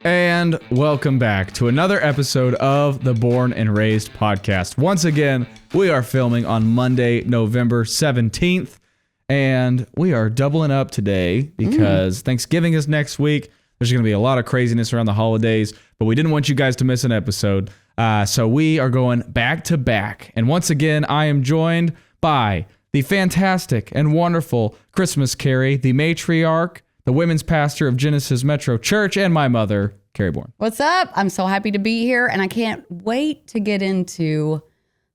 And welcome back to another episode of the Bourne Raised podcast. Once again, we are filming on Monday, November 17th, and we are doubling up today because Thanksgiving is next week. There's going to be a lot of craziness around the holidays, but we didn't want you guys to miss an episode. So we are going back to back. And once again, I am joined by the fantastic and wonderful Christmas Carrie, the matriarch, the women's pastor of Genesis Metro Church, and my mother, Carrie Bourne. What's up? I'm so happy to be here, and I can't wait to get into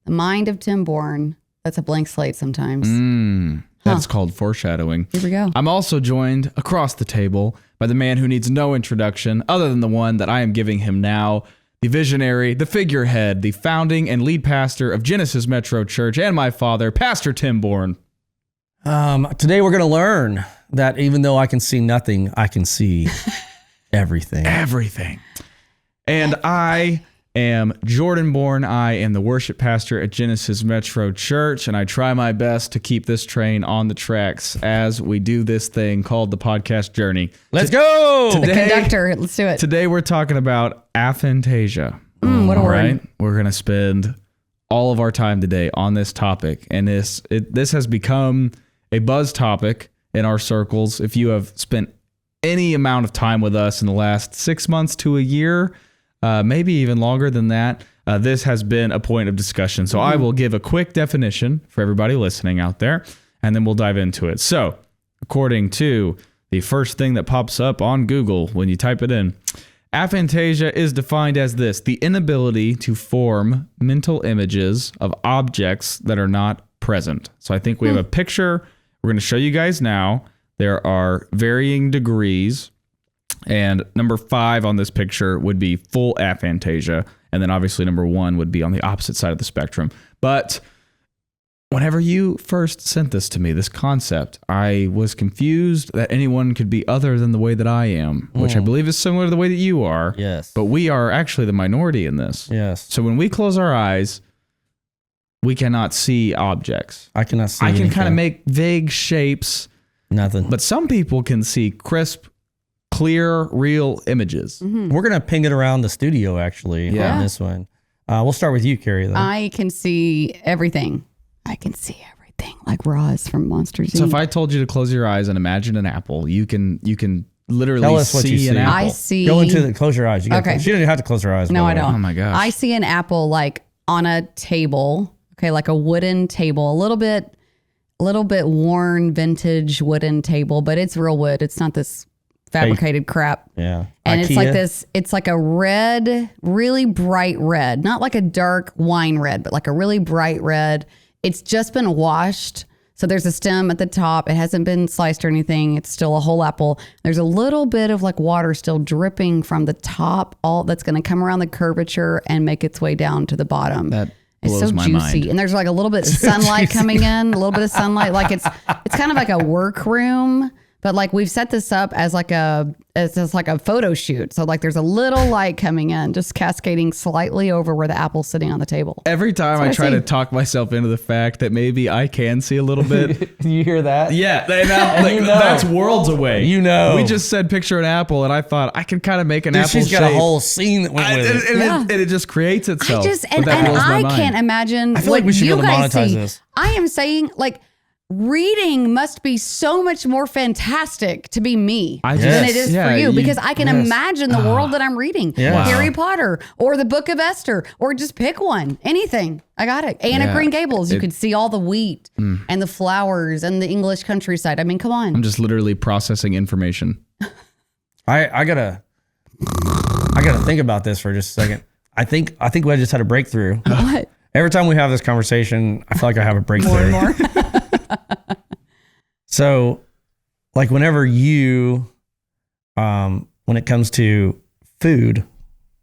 the mind of Tim Bourne. That's a blank slate sometimes. That's called foreshadowing. Here we go. I'm also joined across the table by the man who needs no introduction other than the one that I am giving him now, the visionary, the figurehead, the founding and lead pastor of Genesis Metro Church, and my father, Pastor Tim Bourne. Today we're going to learn that even though I can see nothing, I can see everything. Everything. And I am Jordan Bourne. I am the worship pastor at Genesis Metro Church, and I try my best to keep this train on the tracks as we do this thing called the podcast journey. Let's go! The conductor. Let's do it. Today we're talking about aphantasia. What a word. Right? We're going to spend all of our time today on this topic, and this has become a buzz topic in our circles. If you have spent any amount of time with us in the last 6 months to a year, maybe even longer than that, this has been a point of discussion. So I will give a quick definition for everybody listening out there, and then we'll dive into it. So according to the first thing that pops up on Google when you type it in, aphantasia is defined as this: the inability to form mental images of objects that are not present. So I think we have a picture we're going to show you guys now. There are varying degrees, and number 5 on this picture would be full aphantasia, and then obviously number 1 would be on the opposite side of the spectrum. But whenever you first sent this to me, this concept, I was confused that anyone could be other than the way that I am, which I believe is similar to the way that you are. Yes. But we are actually the minority in this. Yes. So when we close our eyes, we cannot see objects. I cannot see I can anything. kind of make vague shapes. Nothing. But some people can see crisp, clear, real images. We're going to ping it around the studio, actually, on this one. We'll start with you, Carrie, though. I can see everything. I can see everything, like Roz from Monsters Inc. So if I told you to close your eyes and imagine an apple, you can literally Tell us what you see an see. apple. I see. Go into close your eyes. You Okay. She doesn't have to close her eyes. No, by I the way. don't. Oh my gosh. I see an apple like on a table. Okay, like a wooden table, a little bit worn, vintage wooden table, but it's real wood. It's not this fabricated crap. Yeah. And IKEA. it's like this, it's like a red, really bright red, not like a dark wine red, but like a really bright red. It's just been washed. So there's a stem at the top. It hasn't been sliced or anything. It's still a whole apple. There's a little bit of like water still dripping from the top, all that's going to come around the curvature and make its way down to the bottom. That It's blows so my juicy. mind. And there's like a little bit of sunlight coming in, a little bit of sunlight. Like it's kind of like a workroom, but like we've set this up as like a photo shoot. So like there's a little light coming in, just cascading slightly over where the apple's sitting on the table. Every time I try to talk myself into the fact that maybe I can see a little bit. You hear that? Yeah, that's worlds away. You know. We just said picture an apple, and I thought I could kind of make an apple She's got shape. a whole scene that went with it. And it just creates itself. And I can't imagine. I feel like we should be able to monetize this. I am saying like reading must be so much more fantastic to be me than it is for you, because I can imagine the world that I'm reading. Yeah. Wow. Harry Potter or the Book of Esther, or just pick one, anything. I got it. Anne of Green Gables, you could see all the wheat and the flowers and the English countryside. I mean, come on. I'm just literally processing information. I gotta think about this for just a second. I think we just had a breakthrough. What? Every time we have this conversation, I feel like I have a breakthrough. More and more. So, like whenever you, when it comes to food,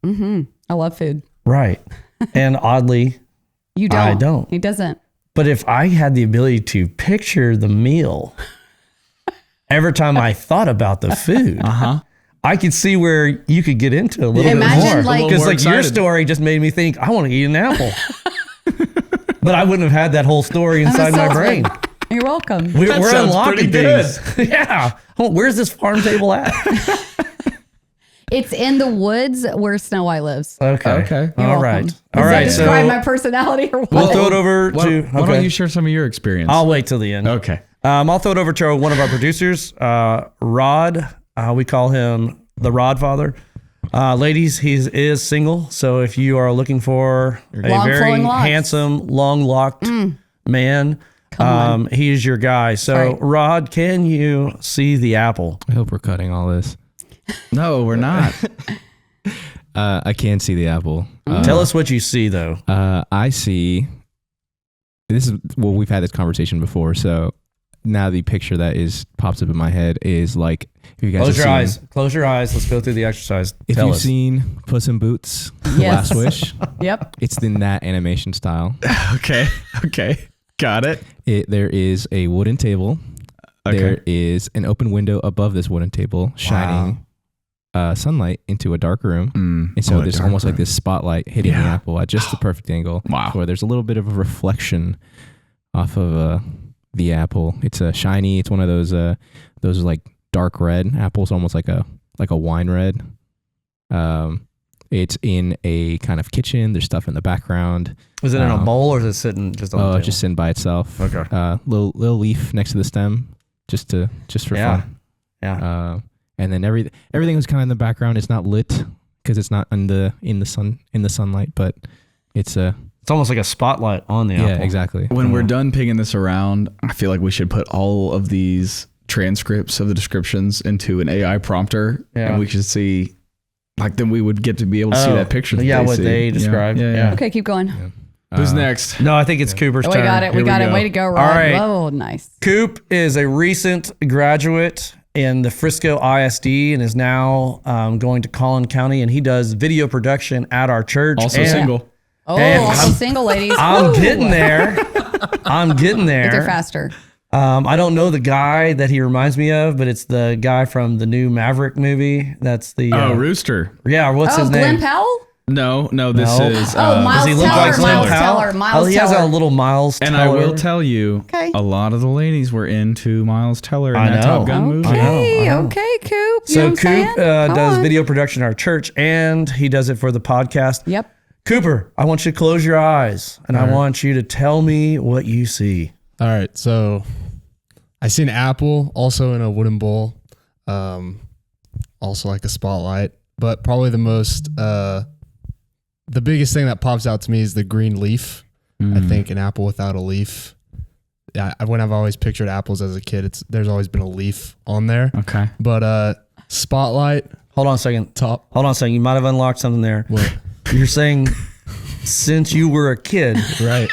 I love food. right? And oddly, You don't. I don't. He doesn't. but if I had the ability to picture the meal, every time I thought about the food, I could see where you could get into a little bit more. Like- Because like your excited. story just made me think, I want to eat an apple. But I wouldn't have had that whole story inside my brain. You're welcome. We're sounds unlocking pretty things. Yeah. Oh, where's this farm table at? It's in the woods where Snow White lives. Okay. You're All welcome. right. Does All that right. describe my personality or what? We'll throw it over to. Why don't you share some of your experience? I'll wait till the end. Okay. I'll throw it over to one of our producers, Rod. We call him the Rod Father. Ladies, he is single. So if you are looking for a Long very flowing locks. handsome, long locked man, on. he's your guy. So, right. Rod, can you see the apple? I hope we're cutting all this. No, we're not. I can see the apple. Tell us what you see, though. I see. This is well. We've had this conversation before, so now the picture that pops up in my head is like. If you guys Close have your seen- eyes. Close your eyes. Let's go through the exercise. If Tell you've us. seen Puss in Boots, The Yes. Last Wish, Yep. it's in that animation style. Okay. Got it. There is a wooden table. Okay. There is an open window above this wooden table, shining sunlight into a dark room. And so there's almost like this spotlight hitting the apple at just the perfect angle. Wow. Where there's a little bit of a reflection off of the apple. It's shiny. It's one of those like dark red apples, almost like a wine red. It's in a kind of kitchen. There's stuff in the background. Is it in a bowl or is it sitting just on the table? Just sitting by itself. Okay. Little leaf next to the stem, just for fun. Yeah. And then everything was kind of in the background. It's not lit because it's not in the sunlight, but it's It's almost like a spotlight on the apple. yeah, exactly. When we're done picking this around, I feel like we should put all of these transcripts of the descriptions into an AI prompter, and we should see. Like then we would get to be able to see that picture. That what see. they described. Yeah. Okay, keep going. Who's next? No, I think it's Cooper's We turn. got it. Here We got we it. go. Way to go, Rod. All right. Oh, nice. Coop is a recent graduate in the Frisco ISD and is now going to Collin County, and he does video production at our church. Also And single. Oh, And also I'm- single ladies. I'm Woo. getting there. Get there faster. I don't know the guy that he reminds me of, but it's the guy from the new Maverick movie. That's the Rooster. yeah. What's his Glenn name? Powell? No, this No. is. Miles Does he look Teller. like Glenn Miles Powell? Teller. Miles He has Teller. a little Miles and Teller. I will tell you, Okay. a lot of the ladies were into Miles Teller in I that know. Top Gun movie. Okay, I know. okay, Coop. You know So what I'm saying? Coop Come does on. video production at our church, and he does it for the podcast. Yep. Cooper, I want you to close your eyes, and I want you to tell me what you see. All right, so I see an apple also in a wooden bowl, also like a spotlight, but probably the biggest thing that pops out to me is the green leaf. I think an apple without a leaf. Yeah, when I've always pictured apples as a kid, there's always been a leaf on there. Okay. But spotlight Hold on a second. top. Hold on a second. You might have unlocked something there. What? You're saying since you were a kid, Right.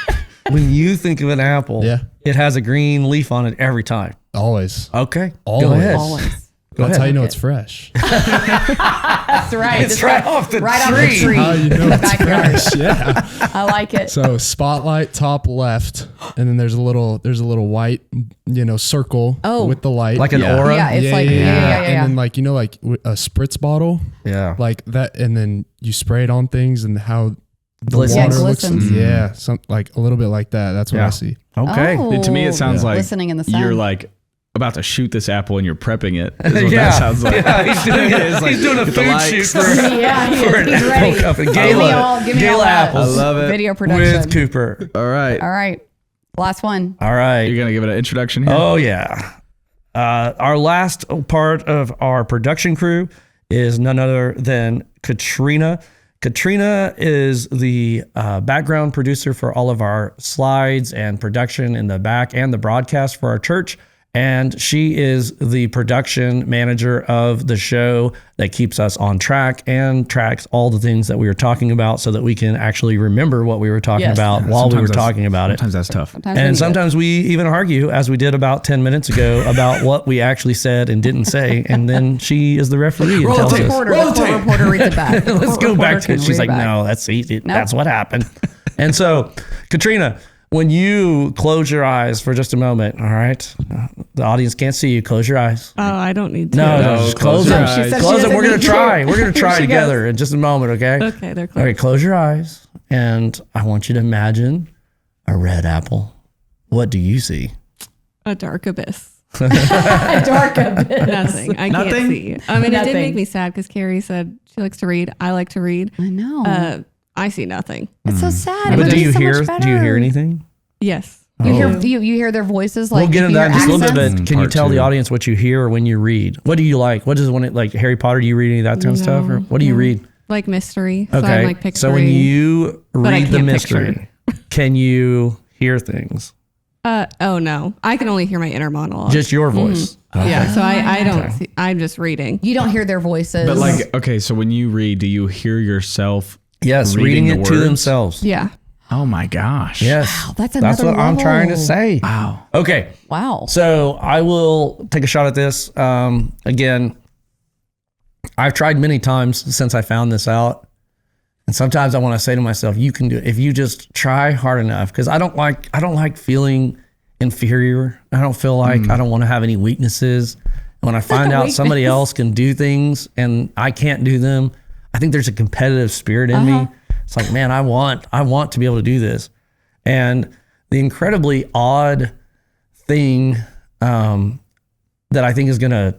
when you think of an apple, Yeah. it has a green leaf on it every time. Always. Okay. Go Always. ahead. Always. That's ahead. how you know it's fresh. That's right. It's right off the right tree. off the tree. How you know in the it's backyard. fresh. Yeah. I like it. So spotlight top left, and then there's a little white, circle with the light. Like an aura? Yeah, it's like And then like a spritz bottle, Yeah. like that, and then you spray it on things, and how the Glistens. Yeah, water looks. glistens. Yeah, some like a little bit like that. That's what Yeah. I see. Okay. Oh, To me, it sounds like listening in the sun. you're like about to shoot this apple and you're prepping it. Is what Yeah. that sounds like. Yeah, he's doing, It's like, he's doing a get the food lights. shoot for, yeah, for an he's apple ready. company. Give me Gala, all Gala that apples I love it. video production. with Cooper. All right. All right. Last one. All right. You're going to give it an introduction here? Oh, yeah. Our last part of our production crew is none other than Katrina. Katrina is the background producer for all of our slides and production in the back and the broadcast for our church. And she is the production manager of the show that keeps us on track and tracks all the things that we were talking about so that we can actually remember what we were talking Yes. about while we were talking about it. Sometimes that's tough. And sometimes we even argue, as we did about 10 minutes ago, about what we actually said and didn't say. And then she is the referee and tells the us. court reporter reads it back. The Let's court go back reporter to it. can She's read like, it back. no, that's easy. That's what happened. And so, Katrina, when you close your eyes for just a moment, all right? The audience can't see you. Close your eyes. Oh, I don't need to. No, No, just close your them. eyes. She said Close she them. We're doesn't going to need try. to. We're going to try Here she together in just a moment, okay? Okay, they're closed. Okay, close your eyes. And I want you to imagine a red apple. What do you see? A dark abyss. Dark abyss. Nothing. I Nothing? can't see. I mean, it Nothing. did make me sad because Carrie said she likes to read. I like to read. I know. I see nothing. It's so sad. It But would do be you so hear? much better. Do you hear anything? Yes. You hear their voices. Like We'll get if into you that in hear just a little bit. accents. But can you Part tell the two. audience what you hear when you read? What do you like? What does like Harry Potter? Do you read any of that kind of stuff, or what do you read? Like mystery. So Okay. I'm like picturing. So when you I read the can't mystery, can you hear things? Oh no, I can only hear my inner monologue. Just your voice. Yeah. So I don't see, I'm just reading. You don't hear their voices. But like, okay, so when you read, do you hear yourself? Yes, Reading reading the it to words? themselves. Yeah. Oh my gosh. Yes. Wow, that's That's another what I'm trying to level. say. Wow. Okay. Wow. So I will take a shot at this. Again, I've tried many times since I found this out. And sometimes I want to say to myself, you can do it if you just try hard enough. Because I don't like feeling inferior. I don't feel like I don't want to have any weaknesses. When I find out somebody else can do things and I can't do them, I think there's a competitive spirit in me. It's like, man, I want to be able to do this. And the incredibly odd thing that I think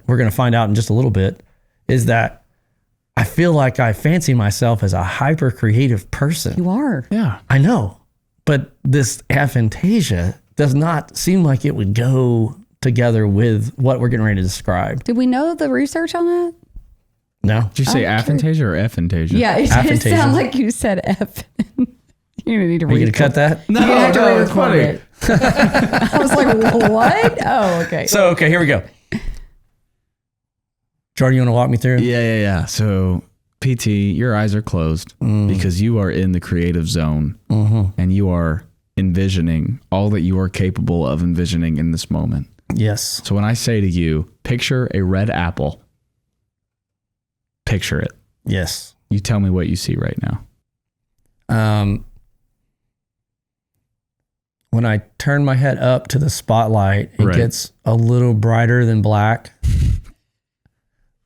we're gonna find out in just a little bit is that I feel like I fancy myself as a hyper creative person. You are. Yeah. I know, but this aphantasia does not seem like it would go together with what we're getting ready to describe. Did we know the research on that? No, Did you say aphantasia or aphantasia? Yeah, it Aphantasia. sounded like you said F. You need to are you read gonna cut that? No, You have to no, read it's it funny. it. I was like, what? Oh, okay. So okay, here we go. Jordan, you want to walk me through? Yeah. So, PT, your eyes are closed because you are in the creative zone and you are envisioning all that you are capable of envisioning in this moment. Yes. So when I say to you, picture a red apple, picture it. Yes. You tell me what you see right now. When I turn my head up to the spotlight, it Right. gets a little brighter than black.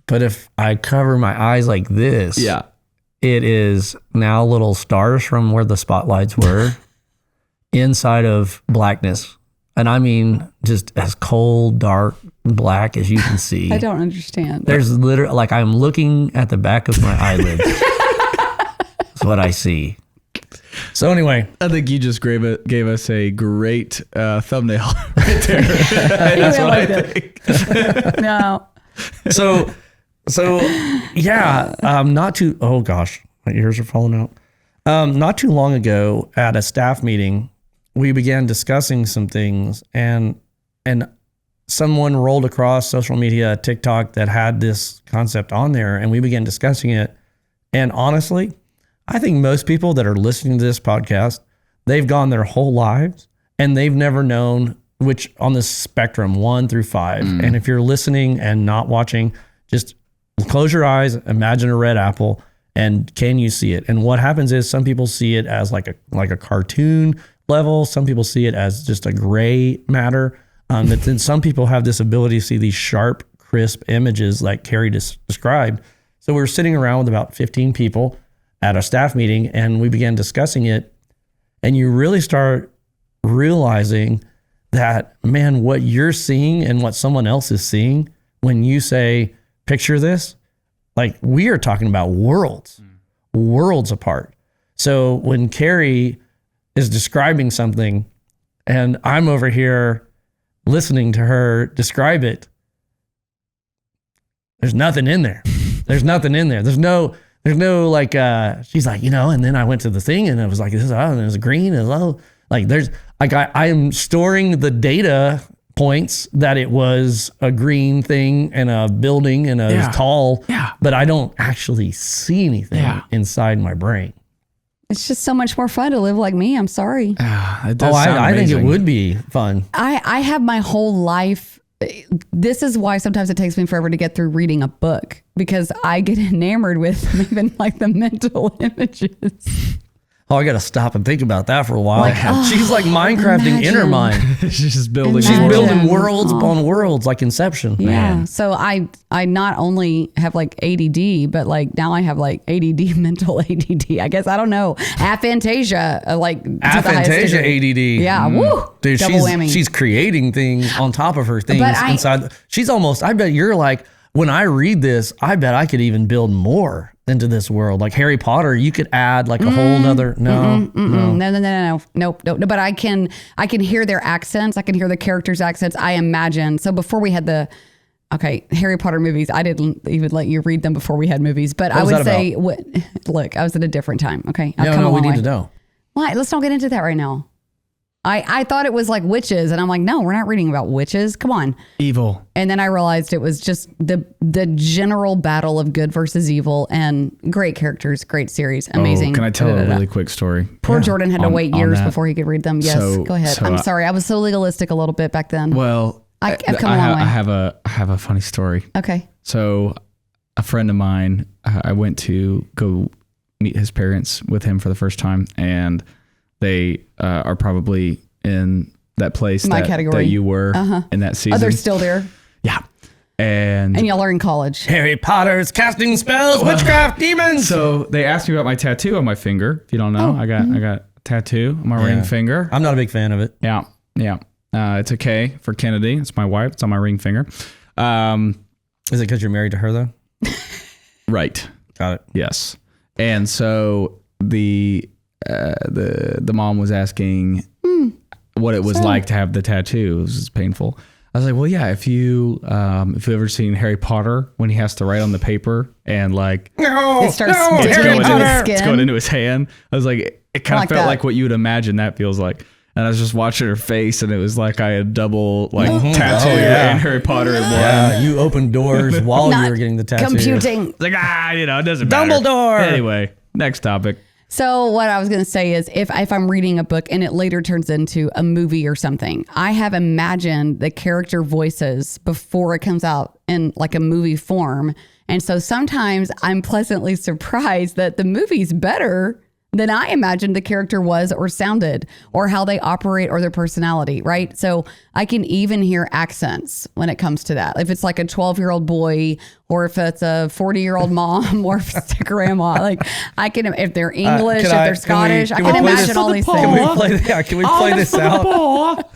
But if I cover my eyes like this, it is now little stars from where the spotlights were inside of blackness. And I mean, just as cold, dark, black as you can see. I don't understand. There's literally, like, I'm looking at the back of my eyelids. That's what I see. So anyway, I think you just gave us a great thumbnail right there. That's what I think. No. so yeah, oh gosh, my ears are falling out. Not too long ago at a staff meeting, we began discussing some things and someone rolled across social media, TikTok, that had this concept on there, and we began discussing it. And honestly, I think most people that are listening to this podcast, they've gone their whole lives and they've never known which on the spectrum 1 through 5. And if you're listening and not watching, just close your eyes, imagine a red apple, and can you see it? And what happens is some people see it as like a cartoon level. Some people see it as just a gray matter. But then some people have this ability to see these sharp, crisp images like Carrie described. So we were sitting around with about 15 people at a staff meeting, and we began discussing it. And you really start realizing that, man, what you're seeing and what someone else is seeing when you say, picture this, like, we are talking about worlds apart. So when Carrie is describing something and I'm over here listening to her describe it, there's nothing in there. There's nothing in there. There's no like, she's like, and then I went to the thing and it was like, this, and it was green and like, there's like, I am storing the data points that it was a green thing and a building and a tall, but I don't actually see anything inside my brain. It's just so much more fun to live like me. I'm sorry. It does sound I think it amazing. would be fun. I have my whole life. This is why sometimes it takes me forever to get through reading a book, because I get enamored with even like the mental images. Oh, I got to stop and think about that for a while. Like, oh, She's like Minecrafting in her imagine. mind. She's just building. She's Imagine. building worlds upon worlds like Inception. Yeah. So I not only have like ADD, but like now I have like ADD, mental ADD. I guess I don't know. Aphantasia, like to the highest Aphantasia degree. ADD. Yeah. Woo. Dude, Double whammy. she's creating things on top of her things But inside. She's almost, I bet you're like, when I read this, I bet I could even build more into this world. Like Harry Potter, you could add like a whole nother, no. Nope. But I can hear their accents. I can hear the characters' accents. I imagine. So before we had the Harry Potter movies, I didn't even let you read them before we had movies. But I was would that say, look, I was at a different time. Okay, I've come a No, we long need way. to know. Why? Let's not get into that right now. I thought it was like witches, and I'm like, no, we're not reading about witches. Come on. evil. And then I realized it was just the general battle of good versus evil, and great characters, great series, amazing. Oh, can I tell a really quick story? Poor Jordan had to On- wait on years that. before he could read them. Yes, So- go ahead. so I'm I- sorry, I was so legalistic a little bit back then. Well, I've come a long way. I have a funny story. Okay. So, a friend of mine, I went to go meet his parents with him for the first time, and they are probably in that place My that category. you were in that season. Oh, they're still there, yeah, and and y'all are in college. Harry Potter's casting spells, witchcraft, demons. so they asked me about my tattoo on my finger. If you don't know, I got a tattoo on my ring finger. I'm not a big fan of it. Yeah. It's a K for Kennedy. It's my wife. It's on my ring finger. Is it because you're married to her though? Right. Got it. Yes. And so the mom was asking what it was like to have the tattoo. It was just painful. I was like, well, yeah, if you've ever seen Harry Potter when he has to write on the paper and like It starts it's digging going, into his it's skin. going into his hand. I was like, it kind of like felt that. like what you would imagine that feels like. And I was just watching her face, and it was like I had double like tattoo and Harry Potter in one. Yeah, you opened doors while you Not were getting the tattoo. Computing. It's like it doesn't matter. Dumbledore. Anyway, next topic. So what I was going to say is if I'm reading a book and it later turns into a movie or something, I have imagined the character voices before it comes out in like a movie form. And so sometimes I'm pleasantly surprised that the movie's better than I imagined the character was or sounded or how they operate or their personality, right? So I can even hear accents when it comes to that. If it's like a 12-year-old boy or if it's a 40-year-old mom or if it's a grandma, like if they're English, if they're Scottish, I can imagine all these Can things. we play this out?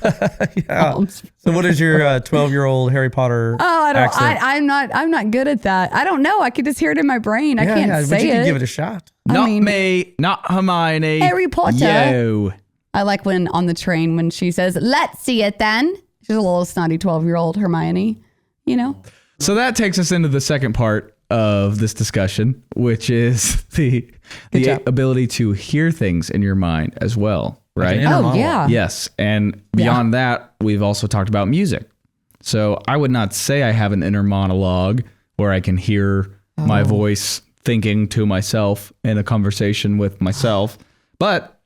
Yeah. So what is your 12-year-old Harry Potter accent? I'm not good at that. I don't know. I can just hear it in my brain. I can't but say you can it. give it a shot. Not mean- me, not Hermione. Harry Potter. Yo. I like when on the train when she says, "Let's see it then." She's a little snotty 12-year-old Hermione, you know? So that takes us into the second part of this discussion, which is the job. ability to hear things in your mind as well, right? inner Oh, monologue. yeah. Yes. And beyond that, we've also talked about music. So I would not say I have an inner monologue where I can hear my voice thinking to myself in a conversation with myself. But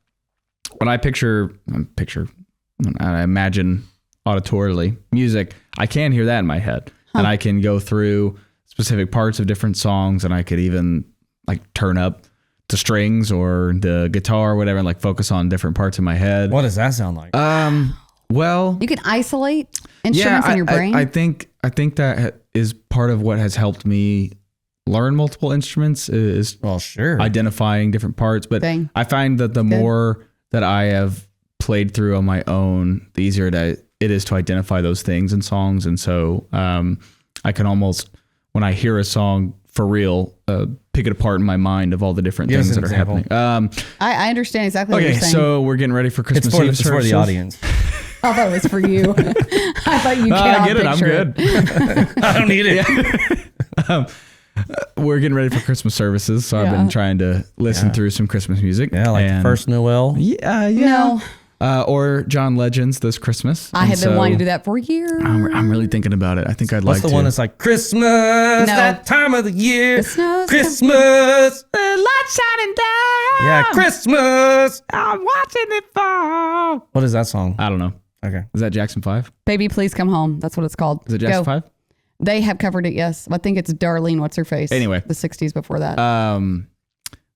when I when I imagine auditorily music, I can hear that in my head. And I can go through specific parts of different songs, and I could even like turn up the strings or the guitar or whatever and like focus on different parts in my head. What does that sound like? Well, You can isolate instruments in your brain. I think that is part of what has helped me learn multiple instruments is Well, sure. identifying different parts. But Dang. I find that the more that I have played through on my own, the easier it is to identify those things in songs. And so I can almost, when I hear a song for real, pick it apart in my mind of all the different Give us things an that are example. happening. I understand exactly what Okay, you're saying. so we're getting ready for Christmas it's for, Eve it's for the services. audience. I thought it was for you. I thought you I cannot get it. I'm picture good. I don't need it. We're getting ready for Christmas services, so I've been trying to listen through some Christmas music. Yeah, like the and- first Noel. Yeah. No, Or John Legend's This Christmas. I have been wanting to do that for years. I'm really thinking about it. I think I'd What's like the to. one that's like Christmas, that time of the year, The snow's Christmas, light shining down. yeah, Christmas. I'm watching it fall. What is that song? I don't know. Okay. Is that Jackson 5? Baby, please come home. That's what it's called. Is it Jackson Go. 5? They have covered it, yes. I think it's Darlene, what's her face? Anyway. The 60s before that.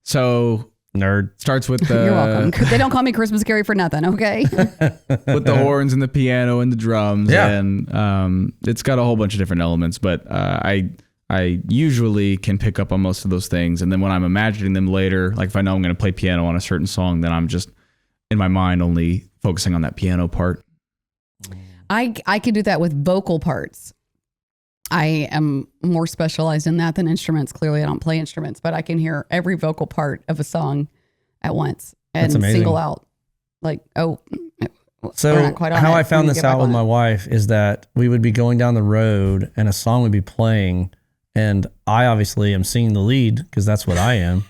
So Nerd. Starts with the You're welcome. They don't call me Christmas Carrie for nothing, okay? with the horns and the piano and the drums. Yeah. And it's got a whole bunch of different elements, but I usually can pick up on most of those things. And then when I'm imagining them later, like if I know I'm going to play piano on a certain song, then I'm just in my mind only focusing on that piano part. I could do that with vocal parts. I am more specialized in that than instruments. Clearly, I don't play instruments, but I can hear every vocal part of a song at once and That's amazing. single out. Like, oh, we're So not quite on how it. I We found need to this get back out with on my it. wife is that we would be going down the road and a song would be playing, and I obviously am singing the lead because that's what I am.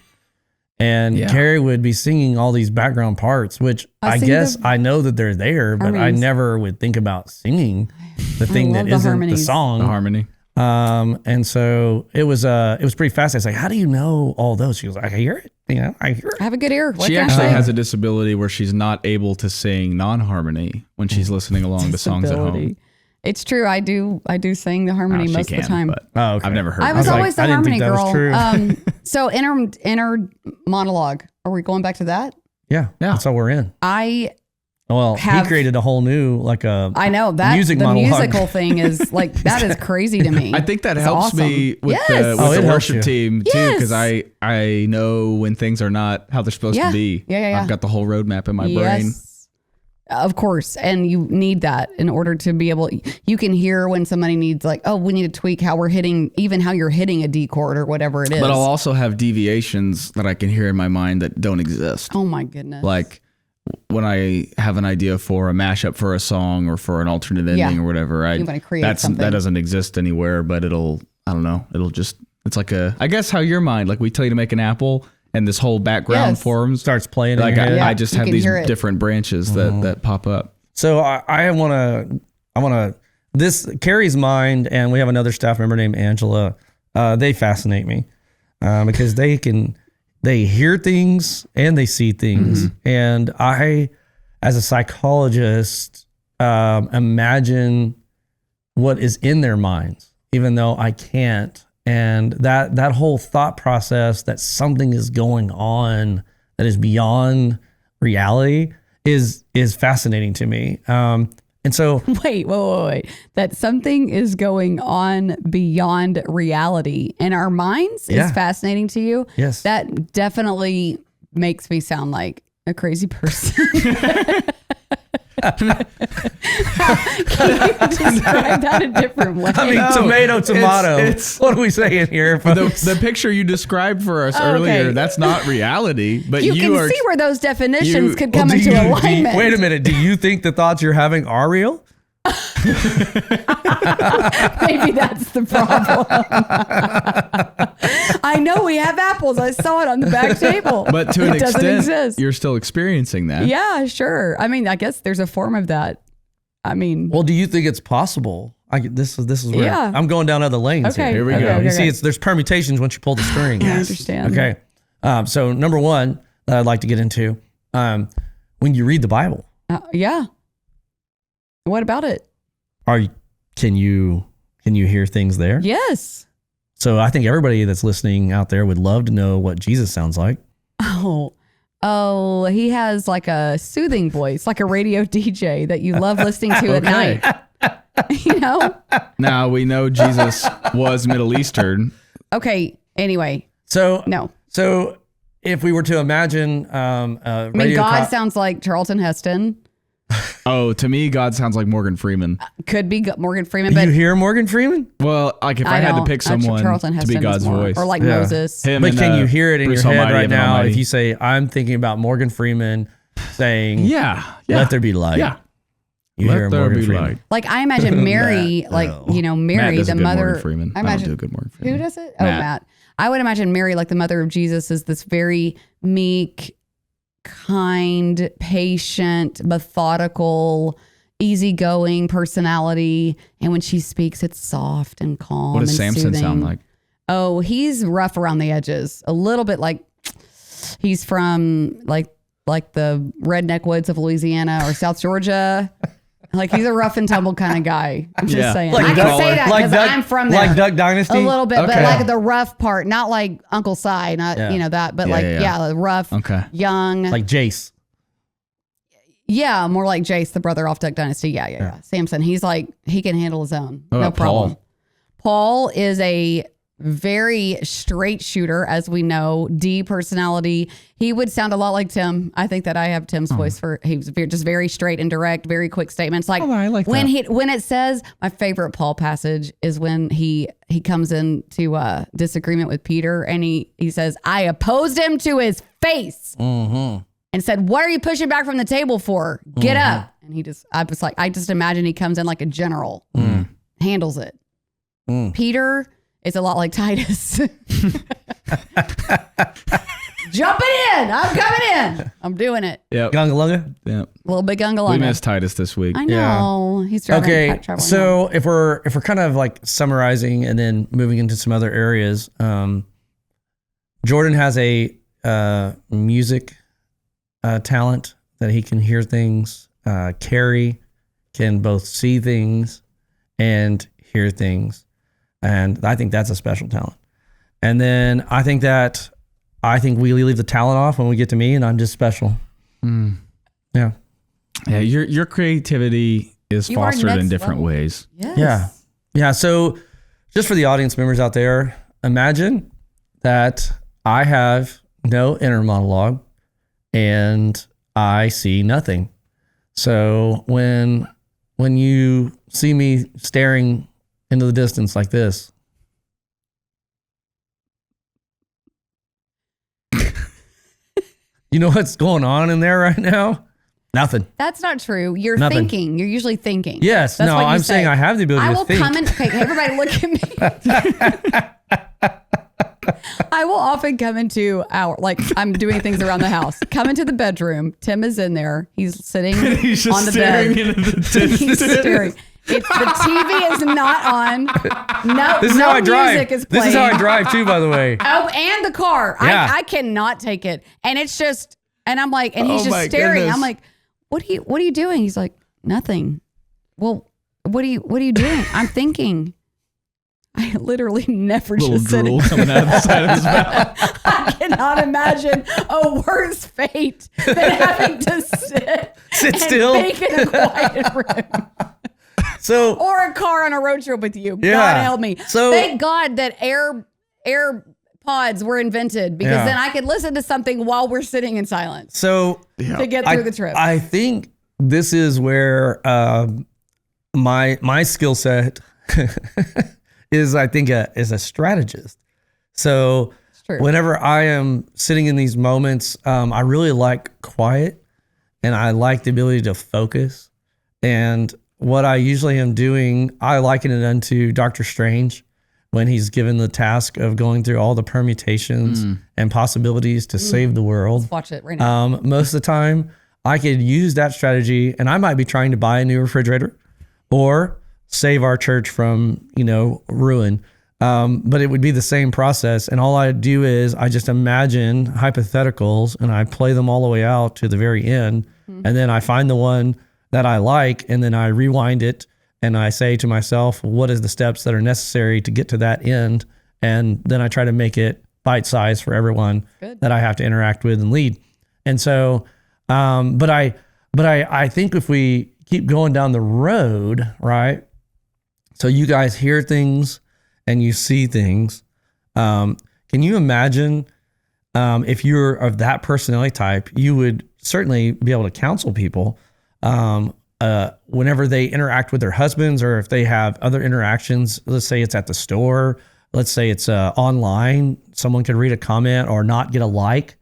And Yeah. Carrie would be singing all these background parts, which I sing guess the I know that they're there, but I harmonies. never would think about singing the thing that love the isn't the harmonies. song. The harmony. And so it was pretty fast. I was like, how do you know all those? She goes, I hear it. I hear it. I have a good ear. What She can I actually say? has a disability where she's not able to sing non-harmony when she's listening along to songs at home. Disability. It's true. I do sing the harmony She most of the time. but Oh, okay. I've never heard I that. was like, always the I didn't harmony think that was girl. true. So inner monologue. Are we going back to that? Yeah, that's all we're in. Well, he created a whole new, I know that music the monologue. musical thing is like, that is crazy to me. I think that It's helps awesome. me with Yes. the, Oh, with it the helps worship you. team too, Yes. because I know when things are not how they're supposed Yeah. to be. Yeah. I've got the whole roadmap in my brain. Yes. Of course. And you need that in order to be able, you can hear when somebody needs like, oh, we need to tweak how we're hitting, even how you're hitting a D chord or whatever it is. But I'll also have deviations that I can hear in my mind that don't exist. Oh my goodness. Like when I have an idea for a mashup for a song or for an alternate ending Yeah. or whatever, You wanna create something. that doesn't exist anywhere, but I don't know, it's like I guess how your mind, like we tell you to make an apple and this whole background Yes. forms. starts playing Like in your head. I just you have can these hear it. different branches that pop up. So I want to, this Carrie's mind, and we have another staff member named Angela. They fascinate me because they hear things and they see things. And I, as a psychologist, imagine what is in their minds, even though I can't. And that whole thought process that something is going on that is beyond reality is fascinating to me. And so Wait. That something is going on beyond reality in our minds Yeah. is fascinating to you. Yes. That definitely makes me sound like a crazy person. Can you describe that a different way? I mean, No, tomato. it's- What are we saying here? The picture you described for us earlier, that's not reality, but you can are see where those definitions you- could Well, come do into you- alignment. wait a minute. Do you think the thoughts you're having are real? Maybe that's the problem. I know we have apples. I saw it on the back table. but to an It doesn't extent, exist. you're still experiencing that. Yeah, sure. I mean, I guess there's a form of that. I mean, Well, do you think it's possible? This is where Yeah. I'm going down other lanes. Okay, Here we okay, go. okay, You see, okay. there's permutations once you pull the string. I understand. Okay. So number one that I'd like to get into, when you read the Bible, Yeah. What about it? can you hear things there? Yes. So I think everybody that's listening out there would love to know what Jesus sounds like. Oh, he has like a soothing voice, like a radio DJ that you love listening to at Okay. night. You know? Now we know Jesus was Middle Eastern. Okay. Anyway, So no. So if we were to imagine, I mean, God sounds like Charlton Heston. Oh, to me, God sounds like Morgan Freeman. Could be Morgan Freeman, but you hear Morgan Freeman? Well, like if I, I had to don't. pick someone Charlton to Heston be is God's more- voice, or like Yeah. Moses. Him But and, can you hear it in Bruce your head Almighty, right Evan now Almighty. if you say, I'm thinking about Morgan Freeman saying, yeah, let there be light. yeah. You Let hear there Morgan be Freeman. light. Like I imagine Mary, like, you know, Matt Mary, does the a good mother. Morgan Freeman. I I don't imagine do a good Morgan Freeman. Who does it? Oh, Matt. Matt. I would imagine Mary, like the mother of Jesus, is this very meek, kind, patient, methodical, easygoing personality. And when she speaks, it's soft and calm. What does and Samson soothing. sound like? Oh, he's rough around the edges. A little bit like he's from like the redneck woods of Louisiana or South Georgia. Like he's a rough and tumble kind of guy. I'm just Yeah. saying. Like I can Duck- say that like because Duck- I'm from there. Like Duck Dynasty? A little bit, but Okay. like the rough part, not like Uncle Si, not Yeah. you know that, but Yeah, like yeah. the rough, Okay. young, Like Jace. yeah, more like Jace, the brother off Duck Dynasty. Yeah. Samson, he's like he can handle his own, What no about problem. Paul is a very straight shooter, as we know, D personality. He would sound a lot like Tim. I think that I have Tim's voice for. He was just very straight and direct, very quick statements. Like, I like when that. when it says my favorite Paul passage is when he comes into disagreement with Peter and he says, "I opposed him to his face and said, 'What are you pushing back from the table for? Get up!'" And I just imagine he comes in like a general, handles it. Peter is a lot like Titus. Jumping in. I'm coming in. I'm doing it. Yep. Gungalunga? Yep. Little big We gungalunga. missed Titus this week. I know. He's driving Okay, traveling home. so if we're kind of like summarizing and then moving into some other areas, Jordan has a music talent that he can hear things. Carrie can both see things and hear things, and I think that's a special talent. And then I think we leave the talent off when we get to me, and I'm just special. Yeah. Yeah, your creativity is You are fostered in next different level. ways. Yes. Yeah. So just for the audience members out there, imagine that I have no inner monologue and I see nothing. So when you see me staring into the distance like this, you know what's going on in there right now? Nothing. That's not true. You're Nothing. thinking. You're usually thinking. Yes. That's No, what you I'm say. saying I have the ability I to will think. come in. Okay, everybody look at me. I will often come into I'm doing things around the house. Come into the bedroom. Tim is in there. He's sitting He's just on the staring bed. into the distance. He's staring. The TV is not on. No, This is no how I drive. music is This playing. is how I drive too, by the way. Oh, and the car. Yeah. I cannot take it. And it's just, and I'm like, and he's Oh just my staring. goodness. I'm like, what are you doing? He's like, nothing. Well, what are you doing? I'm thinking. I literally never Little just sit drool coming out of the side of his mouth. I cannot imagine a worse fate than having to sit and still. think in a quiet room. So Or a car on a road trip with you. Yeah. God help me. So- Thank God that air pods were invented because Yeah. then I could listen to something while we're sitting in silence So to get through the trip. I think this is where my skill set is. I think is a strategist. So true. whenever I am sitting in these moments, I really like quiet, and I like the ability to focus. And what I usually am doing, I liken it unto Doctor Strange when he's given the task of going through all the permutations and possibilities to save the world. Watch it right now. Most of the time, I could use that strategy, and I might be trying to buy a new refrigerator or save our church from, ruin. But it would be the same process. And all I do is I just imagine hypotheticals and I play them all the way out to the very end. And then I find the one that I like, and then I rewind it and I say to myself, what is the steps that are necessary to get to that end? And then I try to make it bite-sized for everyone that I have to interact with and lead. And so, but I think if we keep going down the road, right? So you guys hear things and you see things. Can you imagine if you're of that personality type, you would certainly be able to counsel people whenever they interact with their husbands, or if they have other interactions. Let's say it's at the store. Let's say it's online. Someone could read a comment or not get a like.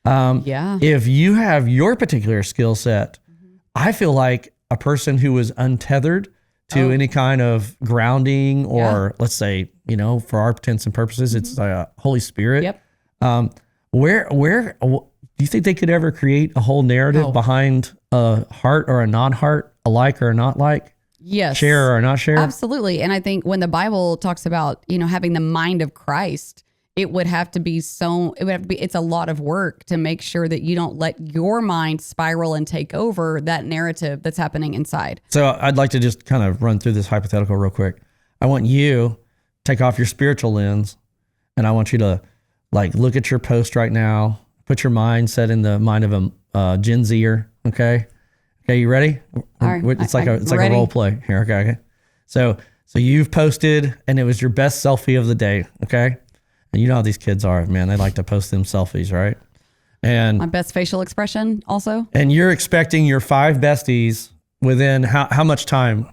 Yeah. If you have your particular skill set, I feel like a person who is untethered to any kind of grounding, or let's say, for our intents and purposes, it's Holy Spirit. Yep. Where do you think they could ever create a whole narrative behind a heart or a non-heart, a like or a not like, Yes. share or not share? Absolutely. And I think when the Bible talks about, having the mind of Christ, it would have to be it's a lot of work to make sure that you don't let your mind spiral and take over that narrative that's happening inside. So I'd like to just kind of run through this hypothetical real quick. I want you to take off your spiritual lens, and I want you to like look at your post right now, put your mindset in the mind of a Gen Zer. Okay. You ready? All right. It's like a role play here. Okay. So you've posted, and it was your best selfie of the day. Okay. And you know how these kids are, man. They like to post them selfies, right? And My best facial expression also. and you're expecting your 5 besties within how much time?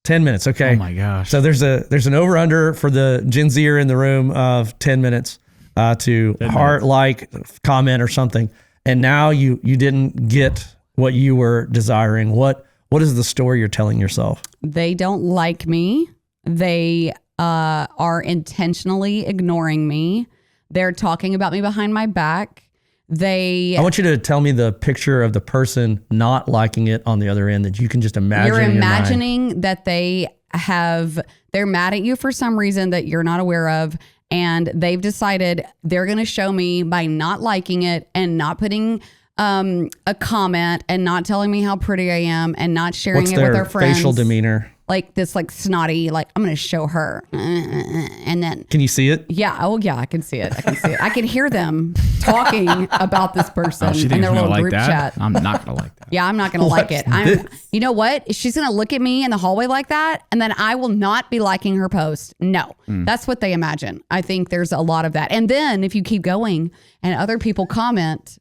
10 minutes. Okay. Oh my gosh. So there's an over under for the Gen Zer in the room of 10 minutes to 10 heart, like, comment or something. And now you didn't get what you were desiring. What is the story you're telling yourself? They don't like me. They are intentionally ignoring me. They're talking about me behind my back. I want you to tell me the picture of the person not liking it on the other end that you can just imagine. You're in your mind. imagining that they're mad at you for some reason that you're not aware of. And they've decided they're going to show me by not liking it and not putting a comment and not telling me how pretty I am and not sharing What's it with their their friends. facial demeanor? Like this, like snotty, like I'm going to show her. And then, Can you see it? yeah. Oh yeah, I can see it. I can hear them talking about this person She in thinks their I'm little gonna like group that. chat. I'm not gonna like that. Yeah, I'm not going to like it. this? You know what? She's going to look at me in the hallway like that, and then I will not be liking her post. No, that's what they imagine. I think there's a lot of that. And then if you keep going and other people comment,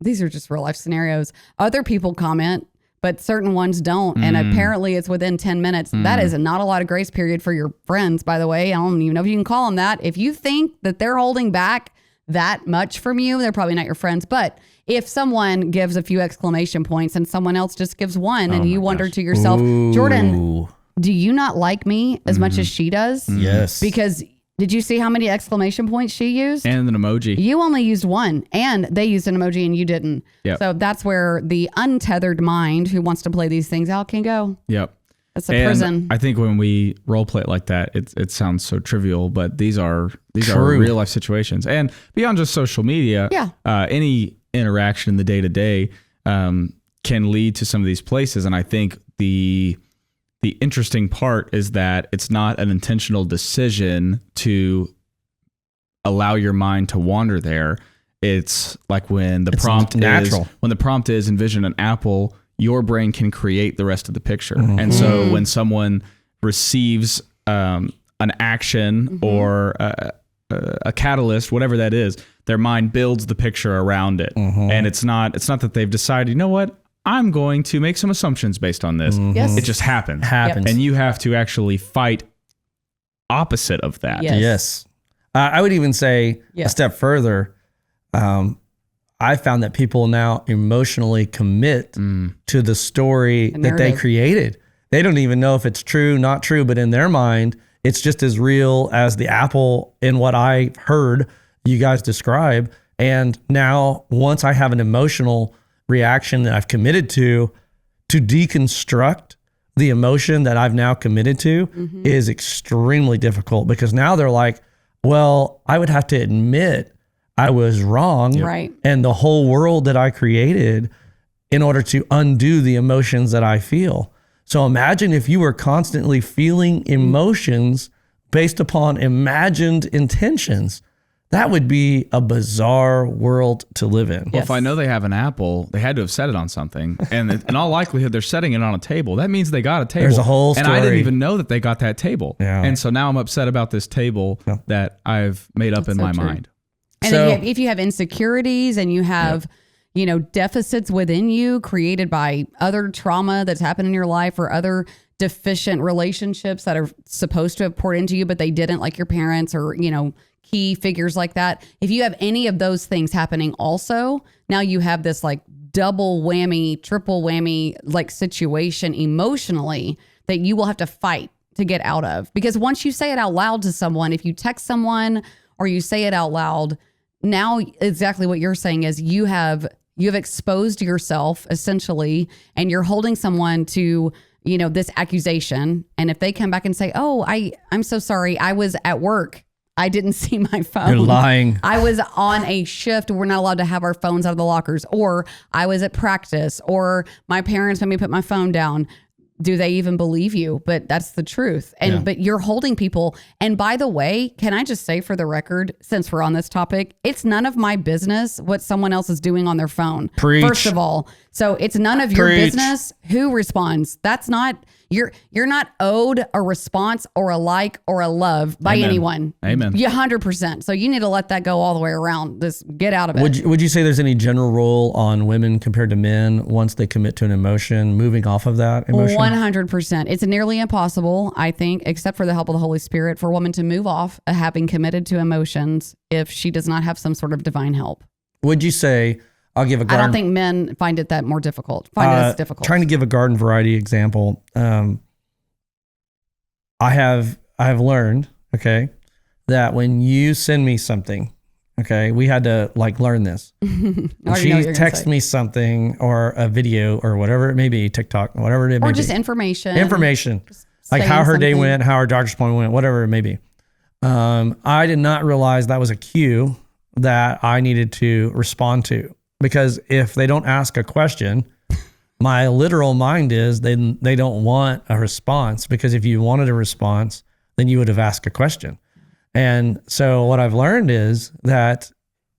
these are just real life scenarios. Other people comment, but certain ones don't. And apparently it's within 10 minutes. That is not a lot of grace period for your friends, by the way. I don't even know if you can call them that. If you think that they're holding back that much from you, they're probably not your friends. But if someone gives a few exclamation points and someone else just gives one and you wonder to yourself, Jordan, Ooh. do you not like me as much as she does? Yes. Because did you see how many exclamation points she used? And an emoji. You only used one, and they used an emoji and you didn't. Yep. So that's where the untethered mind who wants to play these things out can go. Yep. It's a And prison. I think when we role play it like that, it sounds so trivial, but these are True. real life situations. And beyond just social media, Yeah. Any interaction in the day to day can lead to some of these places. And I think the interesting part is that it's not an intentional decision to allow your mind to wander there. It's like when the prompt natural. is envision an apple, your brain can create the rest of the picture. And so when someone receives an action or a catalyst, whatever that is, their mind builds the picture around it. And it's not that they've decided, you know what, I'm going to make some assumptions based on this. Yes. It just happens. Happens. And you have to actually fight opposite of that. Yes. Yes. I would even say Yeah. a step further. I found that people now emotionally commit to the story that they narrative. created. They don't even know if it's true, not true, but in their mind, it's just as real as the apple in what I heard you guys describe. And now once I have an emotional reaction that I've committed to deconstruct the emotion that I've now committed to is extremely difficult, because now they're like, well, I would have to admit I was wrong. Right. And the whole world that I created in order to undo the emotions that I feel. So imagine if you were constantly feeling emotions based upon imagined intentions. That would be a bizarre world to live in. Well, if I know they have an apple, they had to have set it on something. And in all likelihood, they're setting it on a table. That means they got a table. There's a whole And I didn't story. even know that they got that table. Yeah. And so now I'm upset about this table that I've made up in so my true. mind. And So- if you have insecurities and you have, deficits within you created by other trauma that's happened in your life or other deficient relationships that are supposed to have poured into you, but they didn't, like your parents or, key figures like that. If you have any of those things happening also, now you have this like double whammy, triple whammy like situation emotionally that you will have to fight to get out of. Because once you say it out loud to someone, if you text someone or you say it out loud, now exactly what you're saying is you have exposed yourself essentially, and you're holding someone to this accusation. And if they come back and say, oh, I'm so sorry, I was at work, I didn't see my phone. You're lying. I was on a shift. We're not allowed to have our phones out of the lockers. Or I was at practice. Or my parents made me put my phone down. Do they even believe you? But that's the truth. And but you're holding people. And by the way, can I just say for the record, since we're on this topic, it's none of my business what someone else is doing on their phone. Preach. First of all. So it's none of your business who responds. That's not you're not owed a response or a like or a love by anyone. Amen. You 100%. So you need to let that go all the way around. Just get out of it. Would you say there's any general rule on women compared to men once they commit to an emotion, moving off of that emotion? 100%. It's nearly impossible, I think, except for the help of the Holy Spirit, for a woman to move off having committed to emotions if she does not have some sort of divine help. Would you say, I'll give a garden. I don't think men find it that more difficult. Find it as difficult. Trying to give a garden variety example. I have learned, okay, that when you send me something, okay, we had to learn this. When she texts me something or a video or whatever it may be, TikTok, whatever it may be. Or just information. Like how her day went, how her doctor's appointment went, whatever it may be. I did not realize that was a cue that I needed to respond to. Because if they don't ask a question, my literal mind is they don't want a response, because if you wanted a response, then you would have asked a question. And so what I've learned is that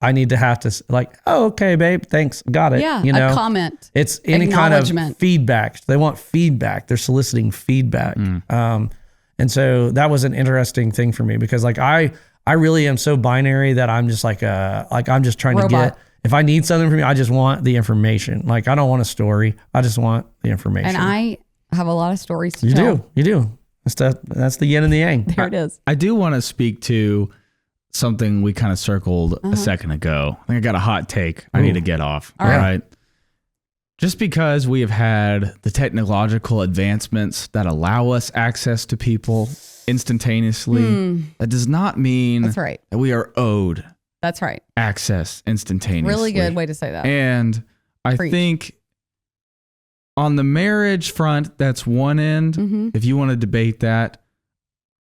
I need to have to oh, okay, babe, thanks, got it. Yeah, a comment. It's any kind of feedback. They want feedback. They're soliciting feedback. And so that was an interesting thing for me, because I really am so binary that I'm just I'm just trying to get. If I need something from you, I just want the information. I don't want a story. I just want the information. And I have a lot of stories to tell. You do. That's the yin and the yang. There it is. I do want to speak to something we kind of circled a second ago. I think I got a hot take I need to get off. All right. Just because we have had the technological advancements that allow us access to people instantaneously, that does not mean that we are owed That's right. access instantaneously. Really good way to say that. And I think on the marriage front, that's one end. If you want to debate that,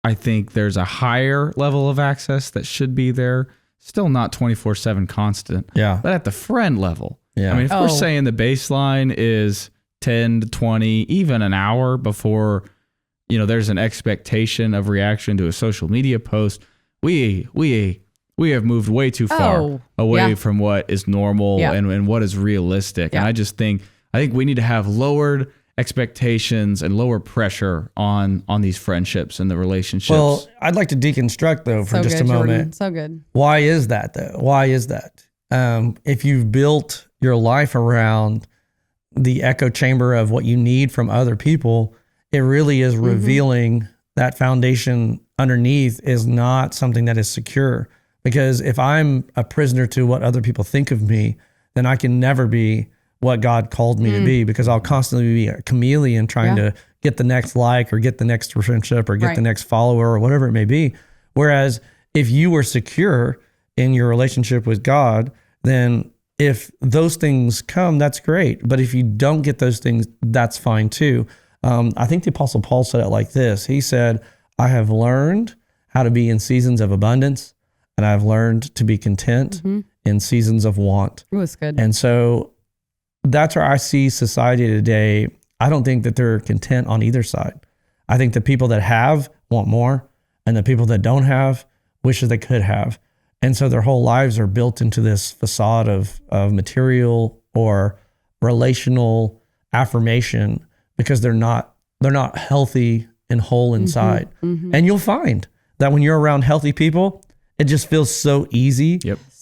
I think there's a higher level of access that should be there. Still not 24/7 constant. Yeah. But at the friend level. Yeah. I mean, if we're saying the baseline is 10 to 20, even an hour before, there's an expectation of reaction to a social media post, we have moved way too far away from what is normal and what is realistic. And I think we need to have lowered expectations and lower pressure on these friendships and the relationships. Well, I'd like to deconstruct though for just a moment. Jordan. So good. Why is that though? Why is that? If you've built your life around the echo chamber of what you need from other people, it really is revealing that foundation underneath is not something that is secure. Because if I'm a prisoner to what other people think of me, then I can never be what God called me to be, because I'll constantly be a chameleon trying to get the next like or get the next friendship or get the next follower or whatever it may be. Whereas if you were secure in your relationship with God, then if those things come, that's great. But if you don't get those things, that's fine too. I think the Apostle Paul said it like this. He said, I have learned how to be in seasons of abundance, and I've learned to be content in seasons of want. It was good. And so that's where I see society today. I don't think that they're content on either side. I think the people that have want more, and the people that don't have wish that they could have. And so their whole lives are built into this facade of material or relational affirmation, because they're not healthy and whole inside. And you'll find that when you're around healthy people, it just feels so easy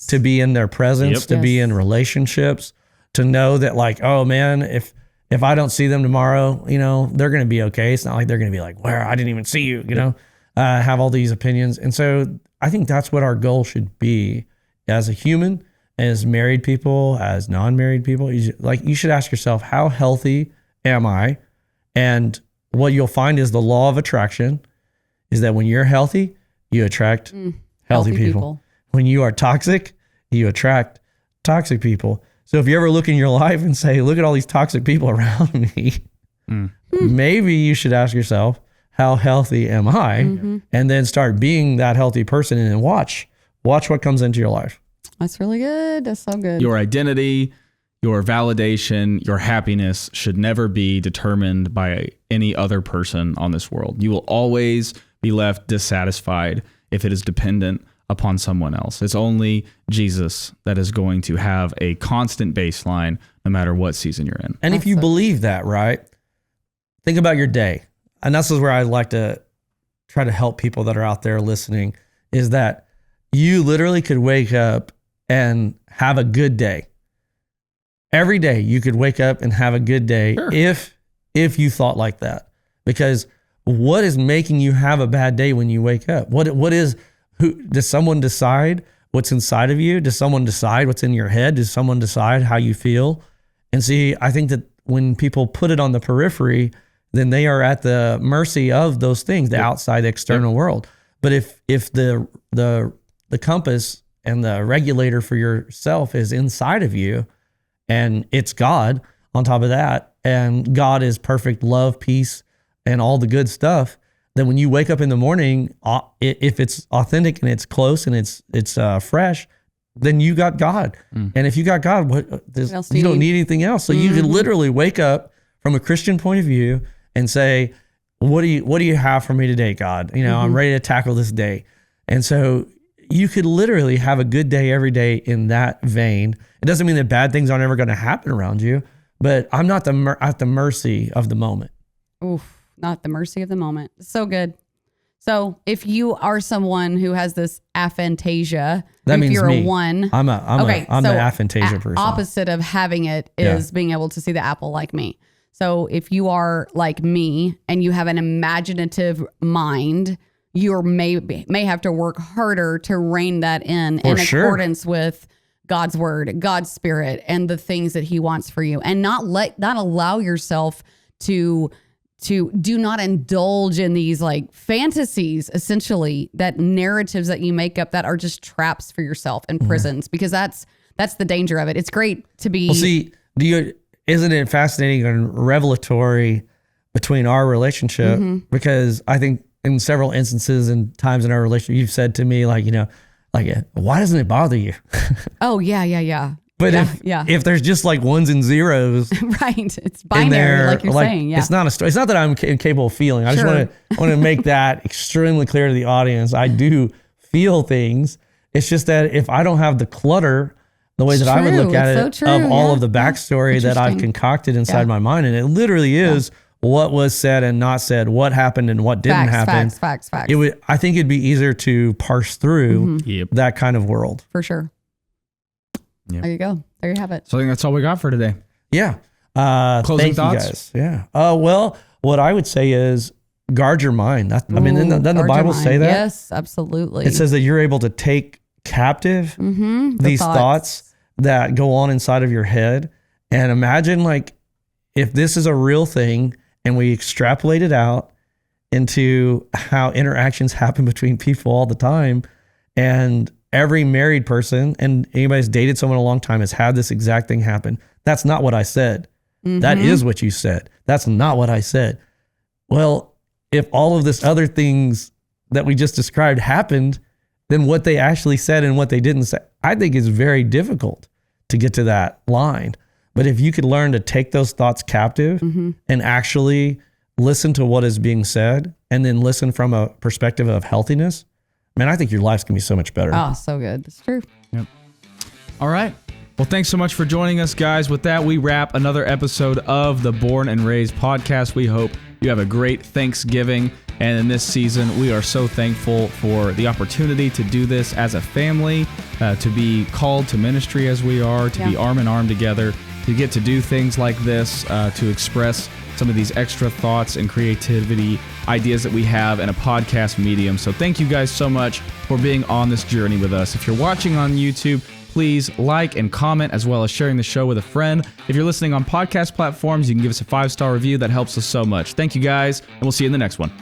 to be in their presence, to be in relationships, to know that oh man, if I don't see them tomorrow, they're going to be okay. It's not like they're going to be like, where I didn't even see you, have all these opinions. And so I think that's what our goal should be as a human, as married people, as non-married people. You should ask yourself, how healthy am I? And what you'll find is the law of attraction is that when you're healthy, you attract healthy people. When you are toxic, you attract toxic people. So if you ever look in your life and say, look at all these toxic people around me, Maybe you should ask yourself, how healthy am I? And then start being that healthy person and then watch what comes into your life. That's really good. That's so good. Your identity, your validation, your happiness should never be determined by any other person on this world. You will always be left dissatisfied if it is dependent upon someone else. It's only Jesus that is going to have a constant baseline no matter what season you're in. And if you believe that, right, think about your day. And this is where I like to try to help people that are out there listening, is that you literally could wake up and have a good day. Every day you could wake up and have a good day if you thought like that. Because what is making you have a bad day when you wake up? Does someone decide what's inside of you? Does someone decide what's in your head? Does someone decide how you feel? And see, I think that when people put it on the periphery, then they are at the mercy of those things, the outside, the external world. But if the compass and the regulator for yourself is inside of you, and it's God on top of that, and God is perfect love, peace, and all the good stuff, then when you wake up in the morning, if it's authentic and it's close and it's fresh, then you got God. And if you got God, you don't need anything else. So you can literally wake up from a Christian point of view and say, what do you have for me today, God? I'm ready to tackle this day. And so you could literally have a good day every day in that vein. It doesn't mean that bad things aren't ever going to happen around you, but I'm not at the mercy of the moment. Oof, not the mercy of the moment. So good. So if you are someone who has this aphantasia, that means you're me. a one. I'm the aphantasia person. Opposite of having it is being able to see the apple like me. So if you are like me and you have an imaginative mind, you may have to work harder to rein that in accordance with God's word, God's spirit, and the things that he wants for you, and not allow yourself to do not indulge in these like fantasies, essentially, that narratives that you make up that are just traps for yourself and prisons, because that's the danger of it. It's great to be. Well, see, isn't it fascinating and revelatory between our relationship? Because I think in several instances and times in our relationship, you've said to me, like, why doesn't it bother you? Oh, yeah. But if there's just like ones and zeros, right? It's binary, like you're saying. Yeah, it's not a story. It's not that I'm incapable of feeling. I just want to make that extremely clear to the audience. I do feel things. It's just that if I don't have the clutter, the way that I would look at it, of all of the backstory that I've concocted inside my mind, and it literally is what was said and not said, what happened and what didn't happen. Facts. I think it'd be easier to parse through that kind of world. For sure. Yep. There you go. There you have it. So I think that's all we got for today. Yeah. Closing thoughts? You guys. Yeah. Well, what I would say is guard your mind. Doesn't the Bible say that? Yes, absolutely. It says that you're able to take captive these thoughts that go on inside of your head. And imagine, like, if this is a real thing and we extrapolate it out into how interactions happen between people all the time, and every married person and anybody who's dated someone a long time has had this exact thing happen. That's not what I said. That is what you said. That's not what I said. Well, if all of this other things that we just described happened, then what they actually said and what they didn't say, I think is very difficult to get to that line. But if you could learn to take those thoughts captive and actually listen to what is being said, and then listen from a perspective of healthiness, man, I think your life's going to be so much better. Oh, so good. It's true. Yep. All right. Well, thanks so much for joining us, guys. With that, we wrap another episode of the Bourne and Raised podcast. We hope you have a great Thanksgiving. And in this season, we are so thankful for the opportunity to do this as a family, to be called to ministry as we are, to be arm in arm together, to get to do things like this, to express some of these extra thoughts and creativity ideas that we have in a podcast medium. So thank you guys so much for being on this journey with us. If you're watching on YouTube, please like and comment, as well as sharing the show with a friend. If you're listening on podcast platforms, you can give us a 5-star review. That helps us so much. Thank you guys, and we'll see you in the next one.